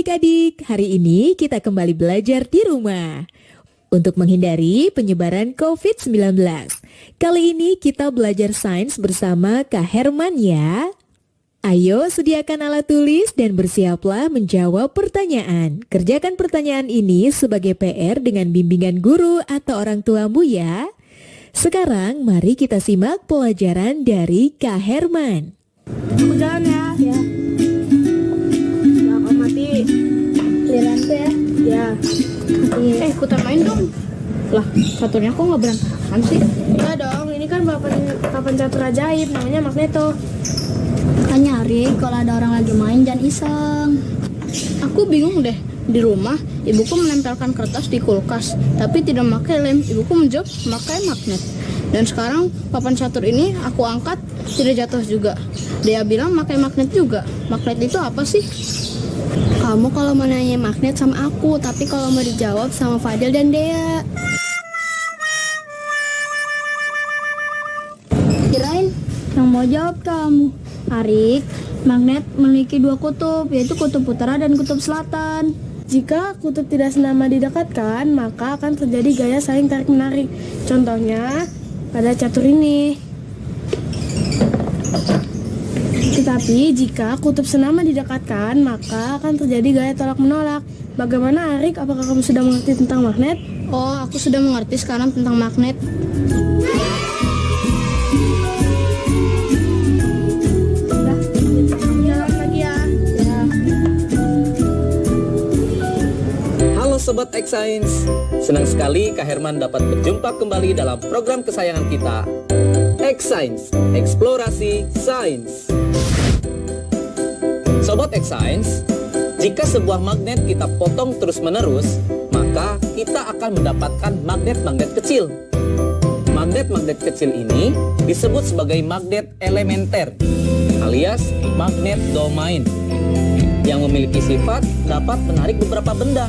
adik-adik, hari ini kita kembali belajar di rumah untuk menghindari penyebaran COVID-19. Kali ini kita belajar sains bersama Kak Herman ya. Ayo sediakan alat tulis dan bersiaplah menjawab pertanyaan. Kerjakan pertanyaan ini sebagai PR dengan bimbingan guru atau orang tuamu ya. Sekarang mari kita simak pelajaran dari Kak Herman. Aku jalan ya. Ya. Kau mati. Liranku ya. Ya. Iya. Ikutan main dong. Lah, caturnya kok nggak berantakan sih? Ya dong, ini kan papan catur ajaib, namanya Magneto. Kan nyari kalau ada orang lagi main jangan iseng. Aku bingung deh. Di rumah, ibuku menempelkan kertas di kulkas, tapi tidak memakai lem. Ibuku menjawab memakai magnet. Dan sekarang papan catur ini aku angkat, tidak jatuh juga. Dia bilang pakai magnet juga. Magnet itu apa sih? Kamu kalau mau nanya magnet sama aku, tapi kalau mau dijawab sama Fadil dan Dea. Kirain yang mau jawab kamu. Arik, magnet memiliki dua kutub, yaitu kutub utara dan kutub selatan. Jika kutub tidak senama didekatkan, maka akan terjadi gaya saling tarik-menarik. Contohnya, pada catur ini. Tetapi jika kutub senama didekatkan, maka akan terjadi gaya tolak-menolak. Bagaimana, Arik? Apakah kamu sudah mengerti tentang magnet? Oh, aku sudah mengerti sekarang tentang magnet. Jalan lagi ya. Halo Sobat X Science, senang sekali Kak Herman dapat berjumpa kembali dalam program kesayangan kita, X Science, Eksplorasi Sains. Sobat X Science, jika sebuah magnet kita potong terus-menerus, maka kita akan mendapatkan magnet-magnet kecil. Magnet-magnet kecil ini disebut sebagai magnet elementer, alias magnet domain, yang memiliki sifat dapat menarik beberapa benda.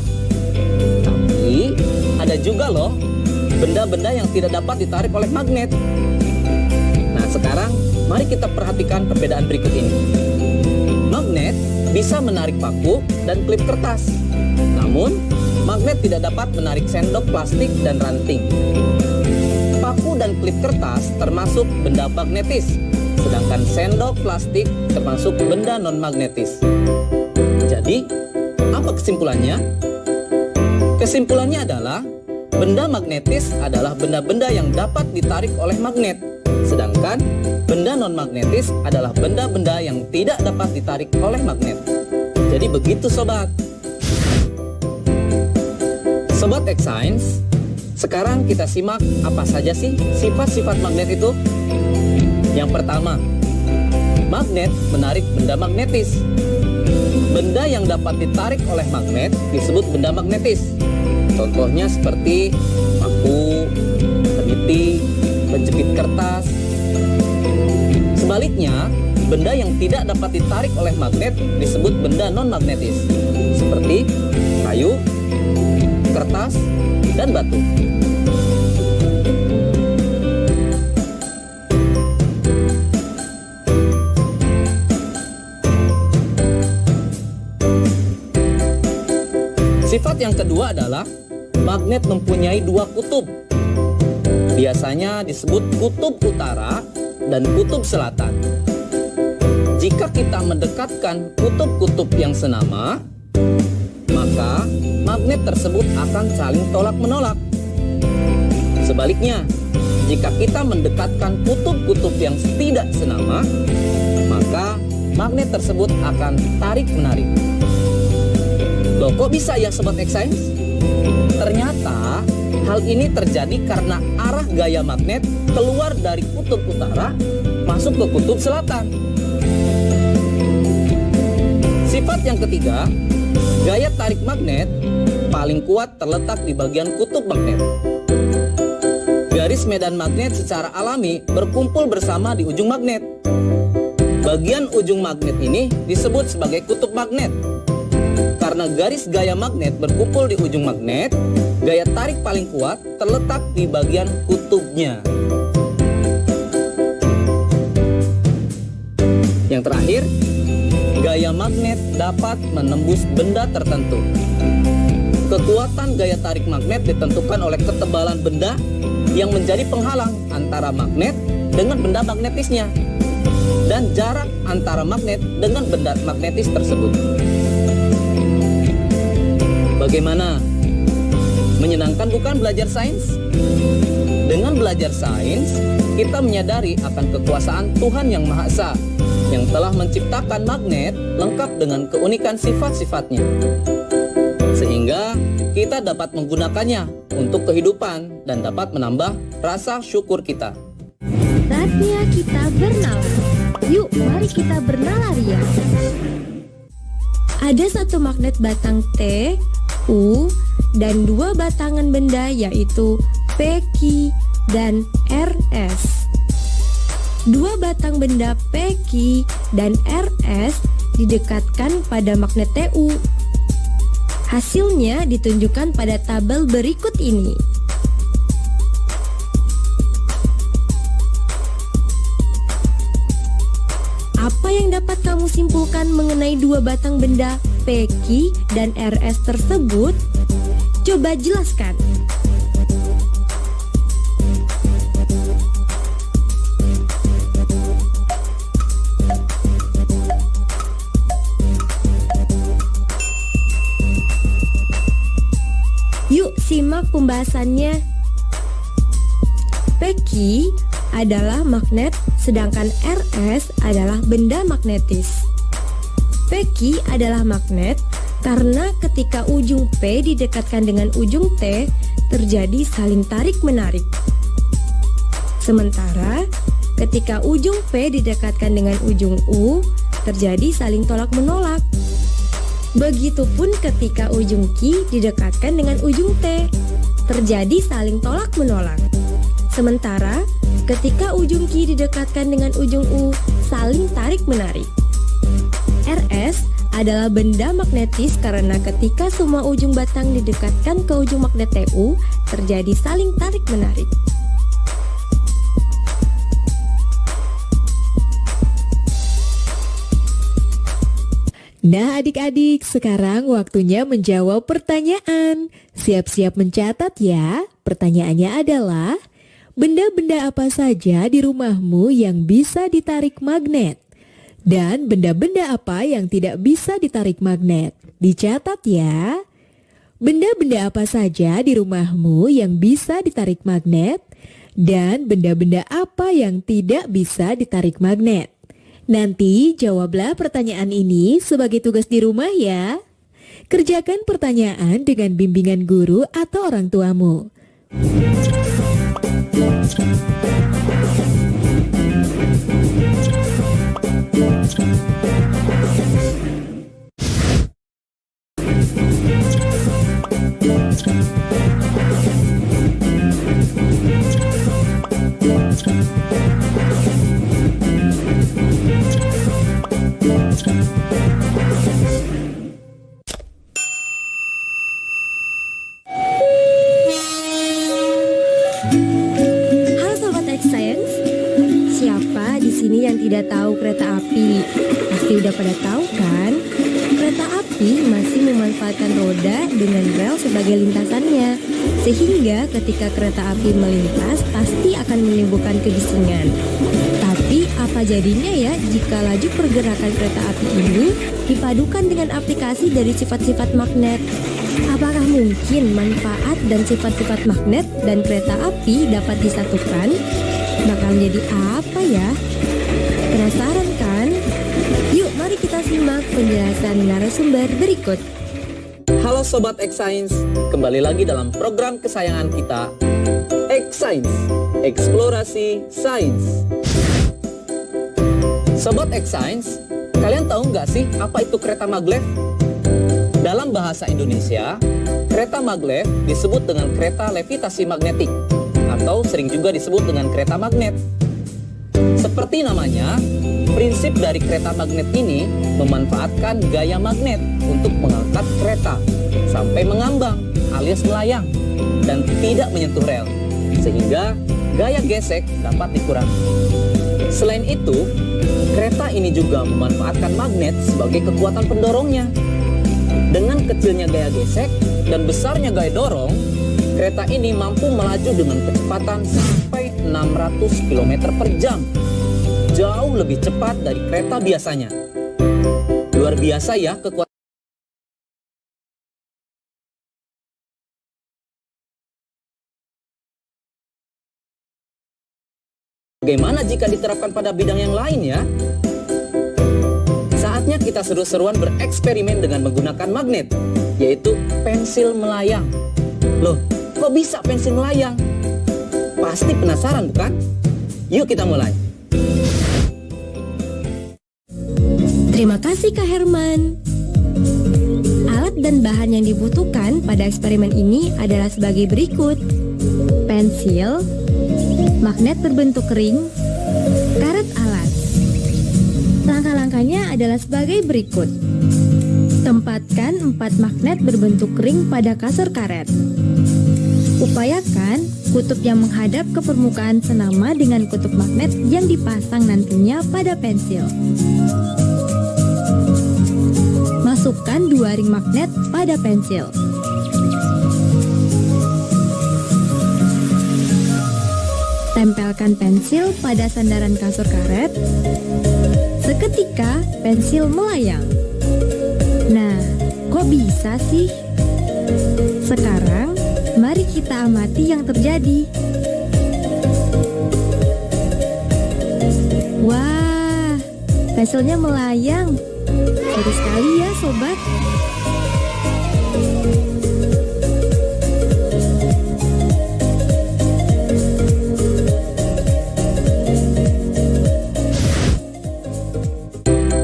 Tapi ada juga loh benda-benda yang tidak dapat ditarik oleh magnet. Nah sekarang mari kita perhatikan perbedaan berikut ini. Magnet bisa menarik paku dan klip kertas. Namun magnet tidak dapat menarik sendok plastik dan ranting. Paku dan klip kertas termasuk benda magnetis, sedangkan sendok plastik termasuk benda non-magnetis. Jadi apa kesimpulannya? Kesimpulannya adalah benda magnetis adalah benda-benda yang dapat ditarik oleh magnet, sedangkan benda non-magnetis adalah benda-benda yang tidak dapat ditarik oleh magnet. Jadi begitu sobat. Sobat X Science, sekarang kita simak apa saja sih sifat-sifat magnet itu. Yang pertama, magnet menarik benda magnetis. Benda yang dapat ditarik oleh magnet disebut benda magnetis. Contohnya seperti paku, peniti, penjepit kertas. Sebaliknya, benda yang tidak dapat ditarik oleh magnet disebut benda non-magnetis, seperti kayu, kertas, dan batu. Sifat yang kedua adalah magnet mempunyai dua kutub. Biasanya disebut kutub utara dan kutub selatan. Jika kita mendekatkan kutub-kutub yang senama, maka magnet tersebut akan saling tolak-menolak. Sebaliknya, jika kita mendekatkan kutub-kutub yang tidak senama, maka magnet tersebut akan tarik-menarik. Loh, kok bisa ya Sobat X Science? Ternyata hal ini terjadi karena arah gaya magnet keluar dari kutub utara masuk ke kutub selatan. Sifat yang ketiga, gaya tarik magnet paling kuat terletak di bagian kutub magnet. Garis medan magnet secara alami berkumpul bersama di ujung magnet. Bagian ujung magnet ini disebut sebagai kutub magnet. Karena garis gaya magnet berkumpul di ujung magnet, gaya tarik paling kuat terletak di bagian kutubnya. Yang terakhir, gaya magnet dapat menembus benda tertentu. Kekuatan gaya tarik magnet ditentukan oleh ketebalan benda yang menjadi penghalang antara magnet dengan benda magnetisnya dan jarak antara magnet dengan benda magnetis tersebut. Bagaimana? Menyenangkan bukan belajar sains? Dengan belajar sains, kita menyadari akan kekuasaan Tuhan Yang Maha Esa yang telah menciptakan magnet lengkap dengan keunikan sifat-sifatnya. Sehingga kita dapat menggunakannya untuk kehidupan dan dapat menambah rasa syukur kita. Saatnya kita bernalar. Yuk, mari kita bernalar ya. Ada satu magnet batang T, U, dan dua batangan benda yaitu P, Q, dan RS. Dua batang benda P, Q, dan RS didekatkan pada magnet TU. Hasilnya ditunjukkan pada tabel berikut ini. Apa yang dapat kamu simpulkan mengenai dua batang benda P, Q, dan RS tersebut? Coba jelaskan. Yuk simak pembahasannya. P, Q adalah magnet, sedangkan RS adalah benda magnetis. P, Q adalah magnet karena ketika ujung P didekatkan dengan ujung T, terjadi saling tarik-menarik. Sementara ketika ujung P didekatkan dengan ujung U, terjadi saling tolak-menolak. Begitupun ketika ujung Q didekatkan dengan ujung T, terjadi saling tolak-menolak. Sementara ketika ujung Q didekatkan dengan ujung U, saling tarik-menarik. RS adalah benda magnetis karena ketika semua ujung batang didekatkan ke ujung magnet TU, terjadi saling tarik-menarik. Nah adik-adik, sekarang waktunya menjawab pertanyaan. Siap-siap mencatat ya. Pertanyaannya adalah, benda-benda apa saja di rumahmu yang bisa ditarik magnet? Dan benda-benda apa yang tidak bisa ditarik magnet? Dicatat ya. Benda-benda apa saja di rumahmu yang bisa ditarik magnet? Dan benda-benda apa yang tidak bisa ditarik magnet? Nanti jawablah pertanyaan ini sebagai tugas di rumah ya. Kerjakan pertanyaan dengan bimbingan guru atau orang tuamu. Halo Sobat X Science, siapa di sini yang tidak tahu kereta api? Pasti udah pada tahu kan? Kereta api masih memanfaatkan roda dengan rel sebagai lintasannya, sehingga ketika kereta api melintas pasti akan menimbulkan kebisingan. Tapi apa jadinya ya jika laju pergerakan kereta api ini dipadukan dengan aplikasi dari sifat-sifat magnet? Apakah mungkin manfaat dan sifat-sifat magnet dan kereta api dapat disatukan? Bakal jadi apa ya? Penasaran kan? Yuk mari kita simak penjelasan narasumber berikut. Halo Sobat X Science, kembali lagi dalam program kesayangan kita, X Science, Eksplorasi Sains. Sobat X Science, kalian tahu nggak sih apa itu kereta maglev? Dalam bahasa Indonesia, kereta maglev disebut dengan kereta levitasi magnetik atau sering juga disebut dengan kereta magnet. Seperti namanya, prinsip dari kereta magnet ini memanfaatkan gaya magnet untuk mengangkat kereta sampai mengambang alias melayang dan tidak menyentuh rel, sehingga gaya gesek dapat dikurangi. Selain itu, Kereta ini juga memanfaatkan magnet sebagai kekuatan pendorongnya. Dengan kecilnya gaya gesek dan besarnya gaya dorong, kereta ini mampu melaju dengan kecepatan sampai 600 km per jam. Jauh lebih cepat dari kereta biasanya. Luar biasa ya kekuatan. Bagaimana jika diterapkan pada bidang yang lain ya? Saatnya kita seru-seruan bereksperimen dengan menggunakan magnet, yaitu pensil melayang. Loh, kok bisa pensil melayang? Pasti penasaran bukan? Yuk kita mulai. Terima kasih Kak Herman. Alat dan bahan yang dibutuhkan pada eksperimen ini adalah sebagai berikut. Pensil, magnet berbentuk ring, karet alas. Langkah-langkahnya adalah sebagai berikut. Tempatkan 4 magnet berbentuk ring pada kasur karet. Upayakan kutub yang menghadap ke permukaan senama dengan kutub magnet yang dipasang nantinya pada pensil. Masukkan 2 ring magnet pada pensil. Tempelkan pensil pada sandaran kasur karet. Seketika pensil melayang. Nah, kok bisa sih? Sekarang, mari kita amati yang terjadi. Wah, pensilnya melayang. Seru sekali ya, sobat.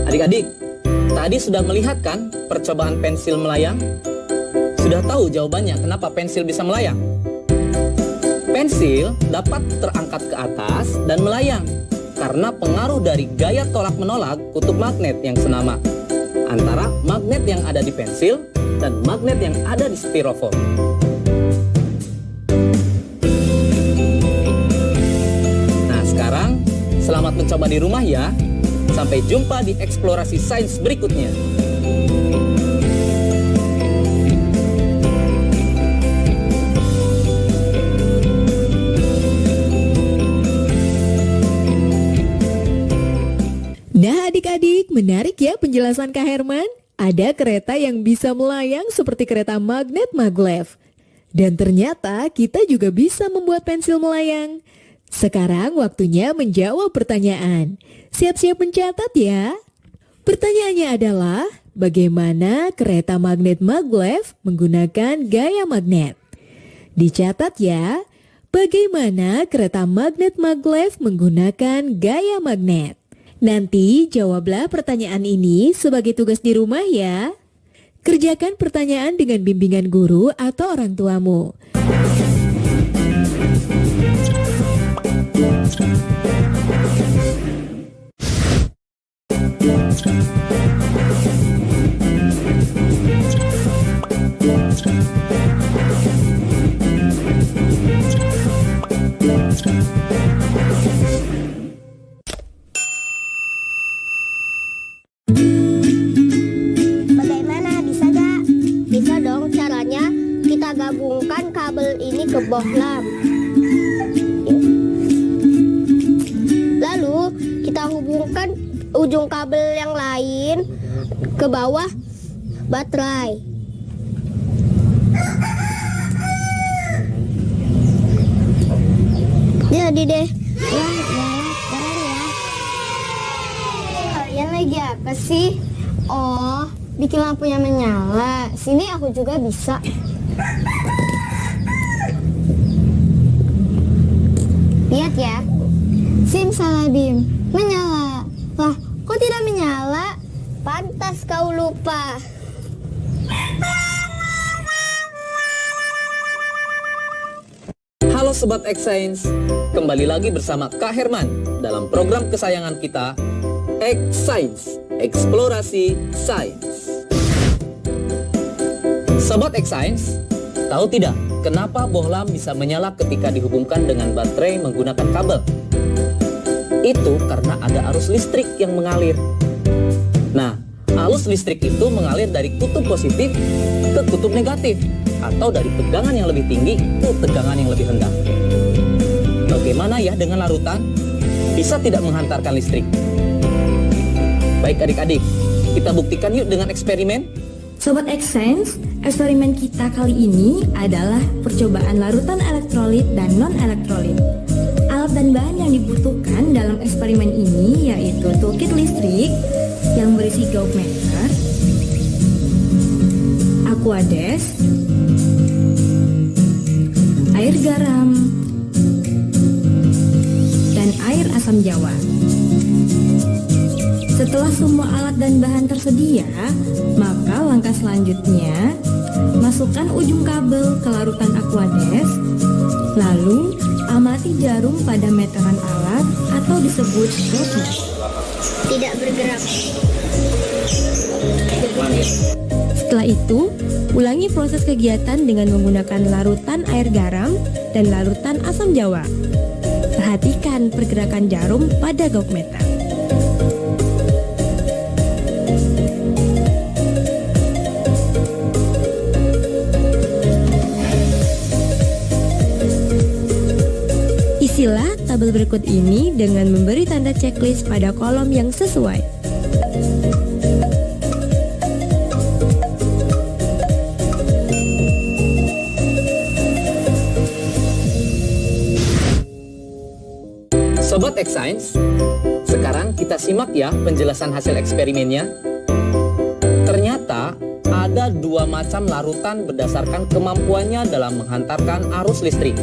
Adik-adik, tadi sudah melihat kan percobaan pensil melayang? Sudah tahu jawabannya kenapa pensil bisa melayang? Pensil dapat terangkat ke atas dan melayang karena pengaruh dari gaya tolak-menolak kutub magnet yang senama antara magnet yang ada di pensil dan magnet yang ada di styrofoam. Nah, sekarang selamat mencoba di rumah ya. Sampai jumpa di eksplorasi sains berikutnya. Nah adik-adik, menarik ya penjelasan Kak Herman. Ada kereta yang bisa melayang seperti kereta magnet maglev. Dan ternyata kita juga bisa membuat pensil melayang. Sekarang waktunya menjawab pertanyaan. Siap-siap mencatat ya. Pertanyaannya adalah, bagaimana kereta magnet maglev menggunakan gaya magnet? Dicatat ya, bagaimana kereta magnet maglev menggunakan gaya magnet? Nanti jawablah pertanyaan ini sebagai tugas di rumah ya. Kerjakan pertanyaan dengan bimbingan guru atau orang tuamu. Bagaimana, bisa gak? Bisa dong, caranya kita gabungkan kabel ini ke bohlam. Lalu kita hubungkan ujung kabel yang lain ke bawah baterai. Jadi deh. Ya, keren ya. Kalian lagi apa sih? Oh, bikin lampunya menyala. Sini aku juga bisa. Lihat ya. Simsalabim, menyala. Lah, kok tidak menyala? Pantas kau lupa. Halo Sobat X-Science, kembali lagi bersama Kak Herman dalam program kesayangan kita, X-Science, Eksplorasi Sains. Sobat X-Science, tahu tidak kenapa bohlam bisa menyala ketika dihubungkan dengan baterai menggunakan kabel? Itu karena ada arus listrik yang mengalir. Nah, arus listrik itu mengalir dari kutub positif ke kutub negatif, atau dari tegangan yang lebih tinggi ke tegangan yang lebih rendah. Bagaimana ya dengan larutan? Bisa tidak menghantarkan listrik? Baik adik-adik, kita buktikan yuk dengan eksperimen. Sobat X-Science, eksperimen kita kali ini adalah percobaan larutan elektrolit dan non-elektrolit. Alat dan bahan yang dibutuhkan dalam eksperimen ini yaitu toolkit listrik yang berisi gauge-meter, aquades, air garam, dan air asam jawa. Setelah semua alat dan bahan tersedia, maka langkah selanjutnya masukkan ujung kabel ke larutan aquades, lalu amati jarum pada meteran alat atau disebut gauge. Tidak bergerak. Setelah itu, ulangi proses kegiatan dengan menggunakan larutan air garam dan larutan asam jawa. Perhatikan pergerakan jarum pada gauge meter. Isilah tabel berikut ini dengan memberi tanda checklist pada kolom yang sesuai. Sobat X-Science, sekarang kita simak ya penjelasan hasil eksperimennya. Ternyata ada dua macam larutan berdasarkan kemampuannya dalam menghantarkan arus listrik.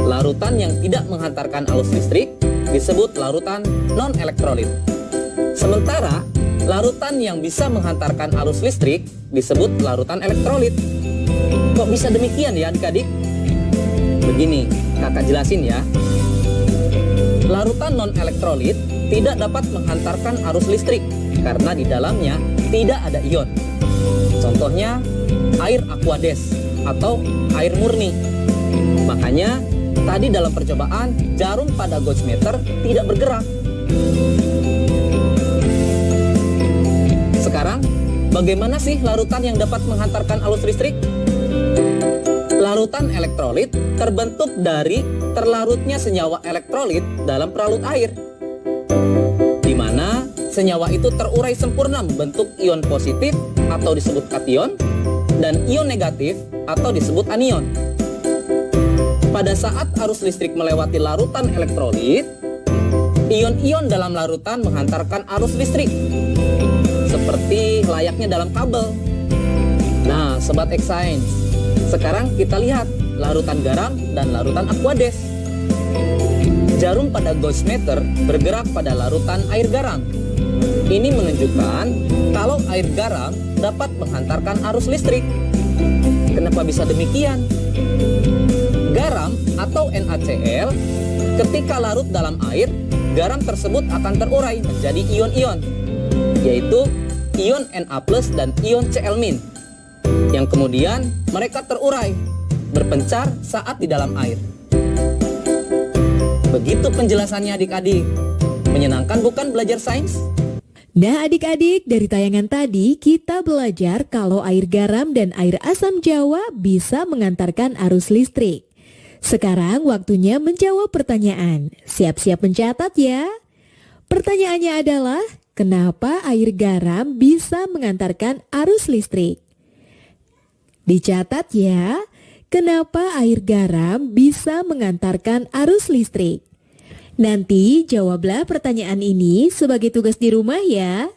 Larutan yang tidak menghantarkan arus listrik disebut larutan non-elektrolit. Sementara larutan yang bisa menghantarkan arus listrik disebut larutan elektrolit. Kok bisa demikian ya adik-adik? Begini, kakak jelasin ya. Larutan non-elektrolit tidak dapat menghantarkan arus listrik karena di dalamnya tidak ada ion. Contohnya air aquades atau air murni. Makanya tadi dalam percobaan jarum pada gauge meter tidak bergerak. Sekarang bagaimana sih larutan yang dapat menghantarkan arus listrik? Larutan elektrolit terbentuk dari terlarutnya senyawa elektrolit dalam peralut air, di mana senyawa itu terurai sempurna membentuk ion positif atau disebut kation dan ion negatif atau disebut anion. Pada saat arus listrik melewati larutan elektrolit, ion-ion dalam larutan menghantarkan arus listrik, seperti layaknya dalam kabel. Nah, Sobat X-Science, sekarang kita lihat larutan garam dan larutan aquades. Jarum pada gauge meter bergerak pada larutan air garam. Ini menunjukkan kalau air garam dapat menghantarkan arus listrik. Kenapa bisa demikian? Garam atau NaCl ketika larut dalam air, garam tersebut akan terurai menjadi ion-ion, yaitu ion Na+ dan ion Cl-, yang kemudian mereka terurai, berpencar saat di dalam air. Begitu penjelasannya adik-adik. Menyenangkan bukan belajar sains? Nah adik-adik, dari tayangan tadi kita belajar kalau air garam dan air asam jawa bisa mengantarkan arus listrik. Sekarang waktunya menjawab pertanyaan. Siap-siap mencatat ya. Pertanyaannya adalah, kenapa air garam bisa mengantarkan arus listrik? Dicatat ya, kenapa air garam bisa mengantarkan arus listrik? Nanti jawablah pertanyaan ini sebagai tugas di rumah ya.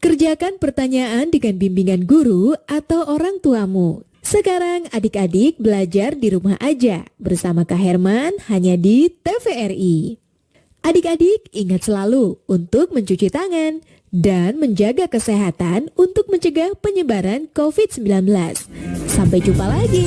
Kerjakan pertanyaan dengan bimbingan guru atau orang tuamu. Sekarang adik-adik belajar di rumah aja bersama Kak Herman hanya di TVRI. Adik-adik ingat selalu untuk mencuci tangan dan menjaga kesehatan untuk mencegah penyebaran COVID-19. Sampai jumpa lagi.